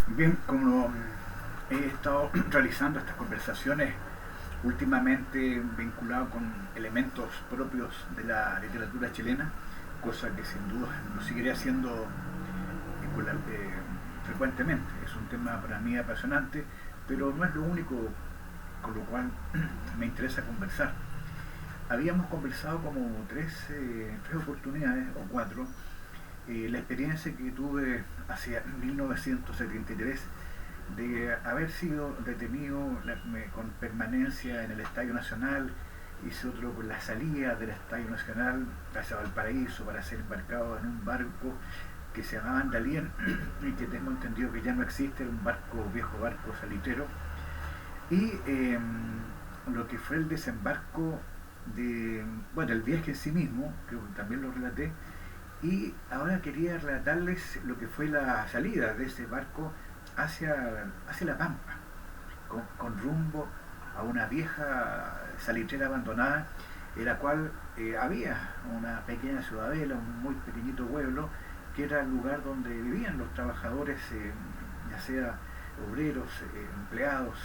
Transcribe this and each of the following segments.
Bien, como he estado realizando estas conversaciones últimamente vinculado con elementos propios de la literatura chilena, cosa que sin duda lo seguiré haciendo frecuentemente. Es un tema para mí apasionante, pero no es lo único con lo cual me interesa conversar. Habíamos conversado como tres oportunidades o cuatro. La experiencia que tuve hacia 1973 de haber sido detenido con permanencia en el Estadio Nacional, hice otro con la salida del Estadio Nacional hacia Valparaíso para ser embarcado en un barco que se llamaba Andalien y que tengo entendido que ya no existe, era un barco, viejo barco salitero, y lo que fue el desembarco de, bueno, el viaje en sí mismo, que también lo relaté, y ahora quería relatarles lo que fue la salida de ese barco hacia La Pampa, con rumbo a una vieja salitrera abandonada, en la cual había una pequeña ciudadela, un muy pequeñito pueblo, que era el lugar donde vivían los trabajadores, ya sea obreros, empleados,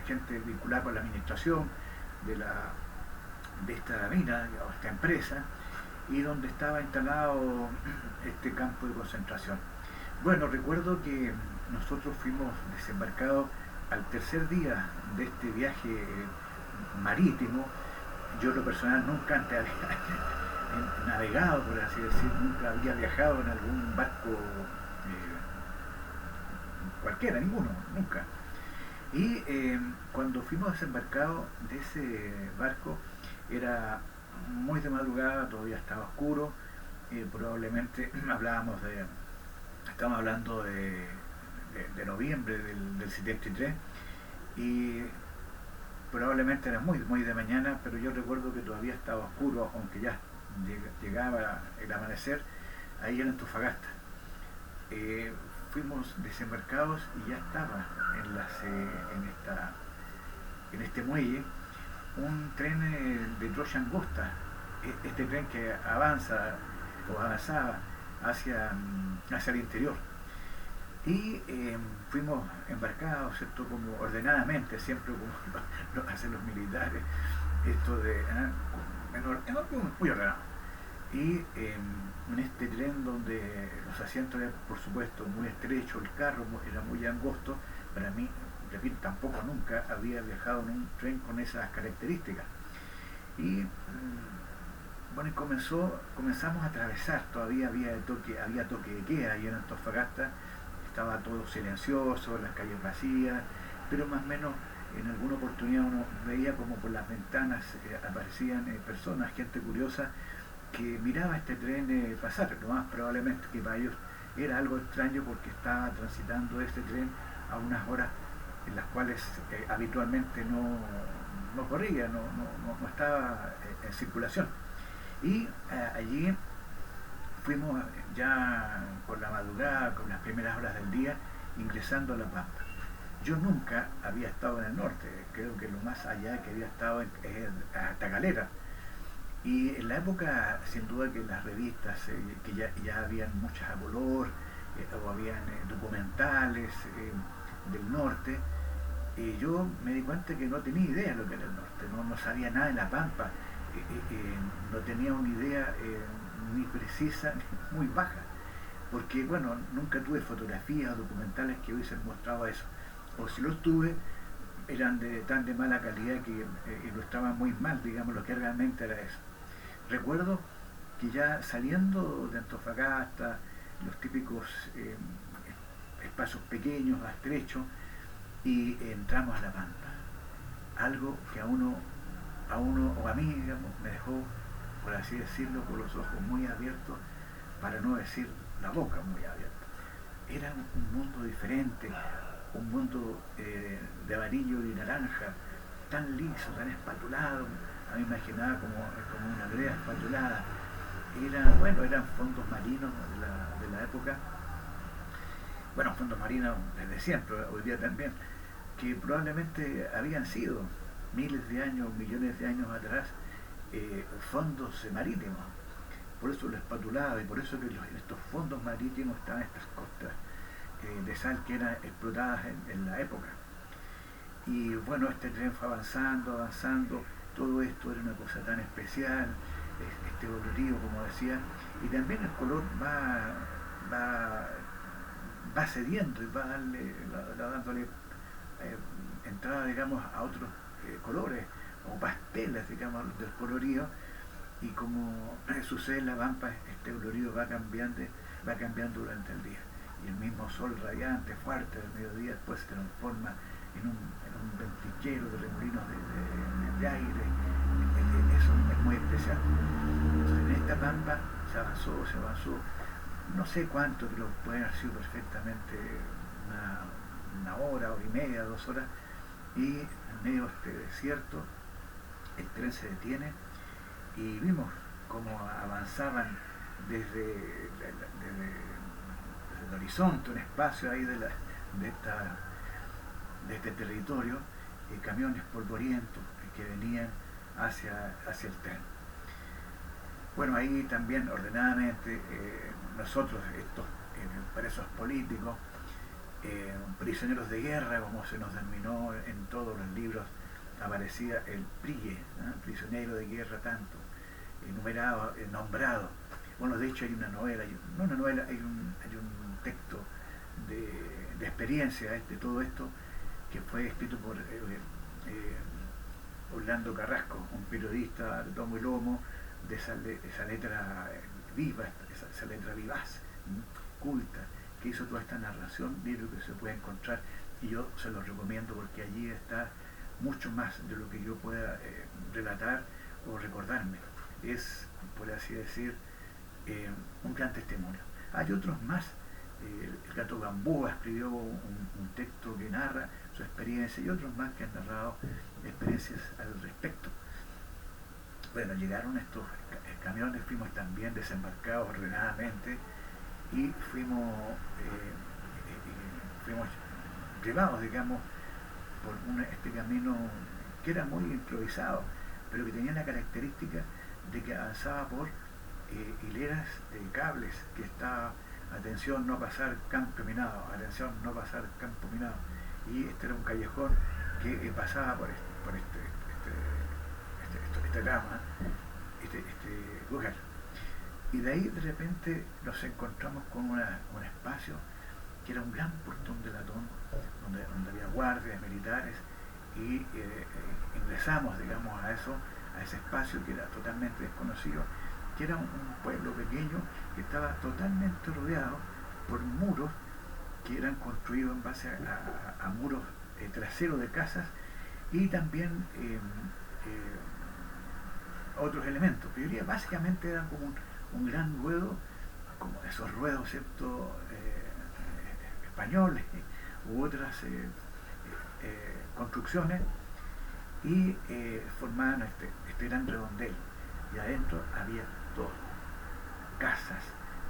gente vinculada con la administración de, la, de esta mina o esta empresa, y donde estaba instalado este campo de concentración. Bueno, recuerdo que nosotros fuimos desembarcados al tercer día de este viaje marítimo. Yo en lo personal nunca antes había navegado, por así decir, nunca había viajado en algún barco cualquiera, ninguno, nunca. Y cuando fuimos desembarcados de ese barco, era muy de madrugada, todavía estaba oscuro, probablemente estamos hablando de noviembre del 73, y probablemente era muy de mañana, pero yo recuerdo que todavía estaba oscuro, aunque ya llegaba el amanecer, ahí en Antofagasta. Eh, Fuimos desembarcados y ya estaba en este muelle un tren de Troya Angosta, este tren que avanzaba hacia el interior. Y fuimos embarcados, ¿cierto? Como ordenadamente, siempre como lo hacen los militares, esto de muy ordenado. Y en este tren donde los asientos eran, por supuesto, muy estrechos, el carro era muy angosto, para mí, repito, tampoco nunca había viajado en un tren con esas características. Y bueno, y comenzamos a atravesar, todavía había toque de queda ahí en Antofagasta, estaba todo silencioso, las calles vacías, pero más o menos en alguna oportunidad uno veía como por las ventanas aparecían personas, gente curiosa, que miraba este tren pasar. Lo más probablemente que para ellos era algo extraño porque estaba transitando este tren a unas horas en las cuales habitualmente no corría, no estaba en circulación. Y allí fuimos ya con la madrugada, con las primeras horas del día, ingresando a La Pampa. Yo nunca había estado en el norte, creo que lo más allá que había estado es hasta Calera. Y en la época, sin duda que las revistas, que ya habían muchas a color, o habían documentales del norte, yo me di cuenta que no tenía idea de lo que era el norte, no sabía nada de La Pampa, no tenía una idea ni precisa, ni muy baja, porque bueno, nunca tuve fotografías o documentales que hubiesen mostrado eso, o si los tuve, eran de tan de mala calidad que ilustraban muy mal, digamos, lo que realmente era eso. Recuerdo que ya saliendo de Antofagasta, los típicos espacios pequeños, estrechos, y entramos a La Pampa. Algo que a uno o a mí, digamos, me dejó, por así decirlo, con los ojos muy abiertos, para no decir la boca muy abierta. Era un mundo diferente, un mundo de amarillo y naranja, tan liso, tan espatulado. A mí me imaginaba como una brea espatulada. Eran fondos marinos de la época, bueno, fondos marinos desde siempre, hoy día también, que probablemente habían sido miles de años, millones de años atrás, fondos marítimos. Por eso lo espatulaba y por eso que estos fondos marítimos están en estas costas de sal que eran explotadas en la época. Y bueno, este tren fue avanzando, avanzando, todo esto era una cosa tan especial, este colorido, como decía, y también el color va, va cediendo y va dándole entrada, digamos, a otros colores o pasteles, digamos, del colorido, y como sucede en la pampa, este colorido va cambiando durante el día. Y el mismo sol radiante, fuerte del mediodía, después se transforma en un ventisquero de remolinos de aire. Eso es muy especial. Entonces, en esta pampa se avanzó, no sé cuánto, pero puede haber sido perfectamente una hora y media, 2 horas, y en medio de este desierto el tren se detiene y vimos cómo avanzaban desde el horizonte, un espacio ahí de este territorio, camiones polvorientos que venían hacia el tren. Bueno, ahí también ordenadamente nosotros, estos presos políticos, prisioneros de guerra, como se nos denominó en todos los libros, aparecía el PRIE, prisionero de guerra tanto, enumerado, nombrado. Bueno, de hecho hay una novela, hay un texto de experiencia de todo esto, que fue escrito por Orlando Carrasco, un periodista de tomo y lomo, de esa letra viva, esa letra vivaz, culta, que hizo toda esta narración, libro que se puede encontrar, y yo se los recomiendo porque allí está mucho más de lo que yo pueda relatar o recordarme. Es, por así decir, un gran testimonio. Hay otros más. El Gato Gamboa escribió un texto que narra su experiencia, y otros más que han narrado experiencias al respecto. Bueno, llegaron estos camiones, fuimos también desembarcados ordenadamente y fuimos llevados, digamos, por este camino que era muy improvisado, pero que tenía la característica de que avanzaba por hileras de cables que estaba, atención, no pasar campo minado, atención, no pasar campo minado. Y este era un callejón que pasaba por este tramo, este lugar. Y de ahí de repente nos encontramos con un espacio que era un gran portón de latón, donde había guardias militares, y ingresamos, digamos, a ese espacio que era totalmente desconocido, que era un pueblo pequeño que estaba totalmente rodeado por muros que eran construidos en base a muros traseros de casas, y también otros elementos. Yo diría básicamente eran como un gran ruedo, como esos ruedos, ¿cierto?, españoles, u otras construcciones, y formaban este gran redondel, y adentro había todo, casas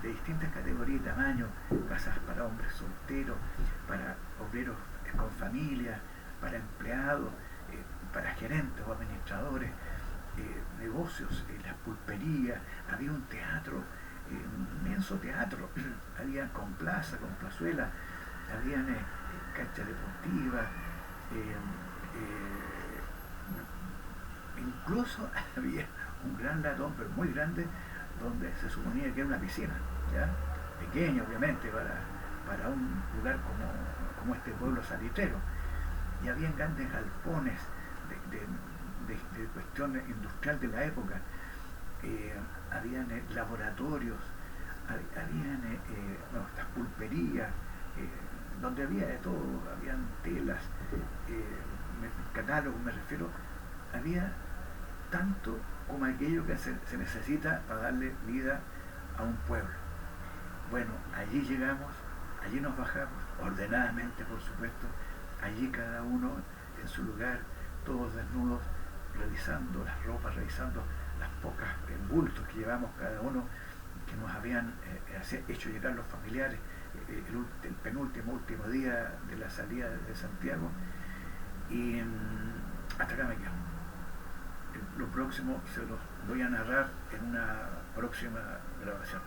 de distintas categorías y tamaños, casas para hombres solteros, para obreros con familia, para empleados, para gerentes o administradores, negocios, las pulperías, había un teatro, un inmenso teatro, había con plaza, con plazuela, habían canchas deportivas, incluso había un gran latón, pero muy grande, donde se suponía que era una piscina, ¿ya? Pequeña obviamente para un lugar como este pueblo salitrero, y habían grandes galpones de cuestión industrial de la época, habían laboratorios, habían estas pulperías, donde había de todo, habían telas, catálogos me refiero, había tanto como aquello que se necesita para darle vida a un pueblo. Bueno, allí llegamos, allí nos bajamos, ordenadamente por supuesto, allí cada uno en su lugar, todos desnudos, revisando las ropas, revisando las pocas bultos que llevamos cada uno, que nos habían hecho llegar los familiares el último día de la salida de Santiago, y hasta acá me quedo. Lo próximo se los voy a narrar en una próxima grabación.